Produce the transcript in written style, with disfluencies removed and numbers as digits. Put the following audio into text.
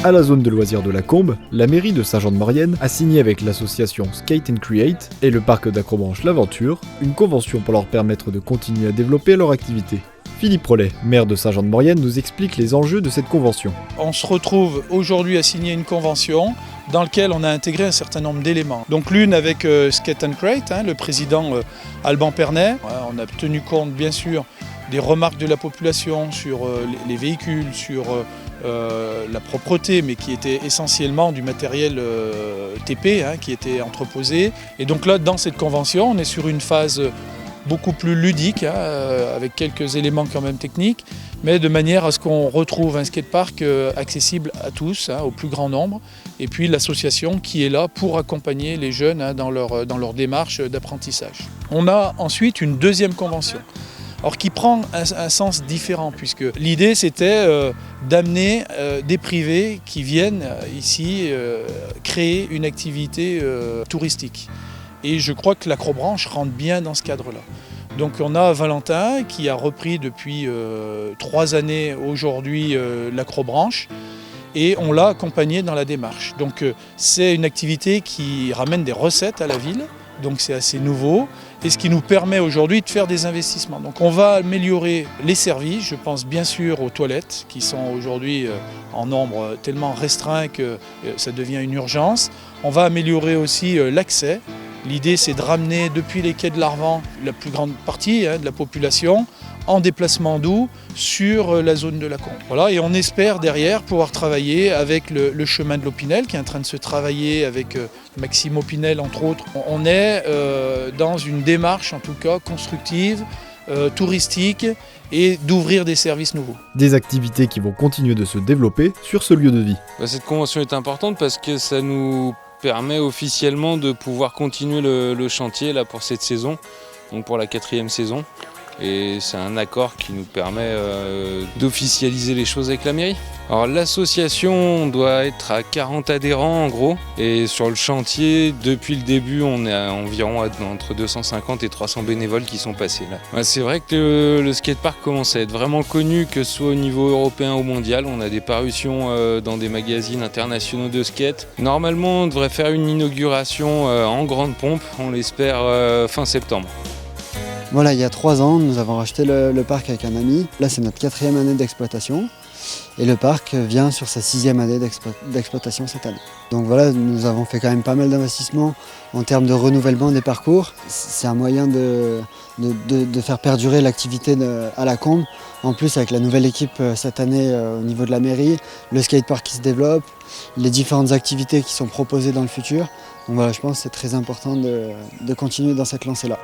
À la zone de loisirs de la Combe, la mairie de Saint-Jean-de-Maurienne a signé avec l'association Skate and Create et le parc d'Acrobranche L'Aventure une convention pour leur permettre de continuer à développer leur activité. Philippe Rollet, maire de Saint-Jean-de-Maurienne, nous explique les enjeux de cette convention. On se retrouve aujourd'hui à signer une convention dans laquelle on a intégré un certain nombre d'éléments. Donc l'une avec Skate and Create, le président Alban Pernet. On a tenu compte bien sûr des remarques de la population sur les véhicules, sur la propreté, mais qui était essentiellement du matériel TP qui était entreposé. Et donc là, dans cette convention, on est sur une phase beaucoup plus ludique, avec quelques éléments quand même techniques, mais de manière à ce qu'on retrouve un skatepark accessible à tous, au plus grand nombre, et puis l'association qui est là pour accompagner les jeunes dans leur démarche d'apprentissage. On a ensuite une deuxième convention, alors qui prend un sens différent, puisque l'idée c'était d'amener des privés qui viennent ici créer une activité touristique. Et je crois que l'Acrobranche rentre bien dans ce cadre-là. Donc on a Valentin qui a repris depuis 3 années aujourd'hui l'Acrobranche et on l'a accompagné dans la démarche. Donc c'est une activité qui ramène des recettes à la ville, donc c'est assez nouveau et ce qui nous permet aujourd'hui de faire des investissements. Donc on va améliorer les services, je pense bien sûr aux toilettes qui sont aujourd'hui en nombre tellement restreint que ça devient une urgence. On va améliorer aussi l'accès. L'idée, c'est de ramener depuis les quais de l'Arvan la plus grande partie de la population en déplacement doux sur la zone de la Combe. Voilà, et on espère derrière pouvoir travailler avec le chemin de l'Opinel qui est en train de se travailler avec Maxime Opinel entre autres. On est dans une démarche en tout cas constructive, touristique et d'ouvrir des services nouveaux. Des activités qui vont continuer de se développer sur ce lieu de vie. Cette convention est importante parce que ça nous permet officiellement de pouvoir continuer le chantier là, pour cette saison, donc pour la 4e saison. Et c'est un accord qui nous permet d'officialiser les choses avec la mairie. Alors l'association doit être à 40 adhérents en gros, et sur le chantier, depuis le début, on est à environ entre 250 et 300 bénévoles qui sont passés là. C'est vrai que le skatepark commence à être vraiment connu, que ce soit au niveau européen ou mondial. On a des parutions dans des magazines internationaux de skate. Normalement, on devrait faire une inauguration en grande pompe, on l'espère fin septembre. Voilà, il y a 3 ans, nous avons racheté le parc avec un ami. Là, c'est notre 4e année d'exploitation. Et le parc vient sur sa 6e année d'exploitation cette année. Donc voilà, nous avons fait quand même pas mal d'investissements en termes de renouvellement des parcours. C'est un moyen de faire perdurer l'activité à la Combe. En plus, avec la nouvelle équipe cette année au niveau de la mairie, le skatepark qui se développe, les différentes activités qui sont proposées dans le futur. Donc voilà, je pense que c'est très important de continuer dans cette lancée-là.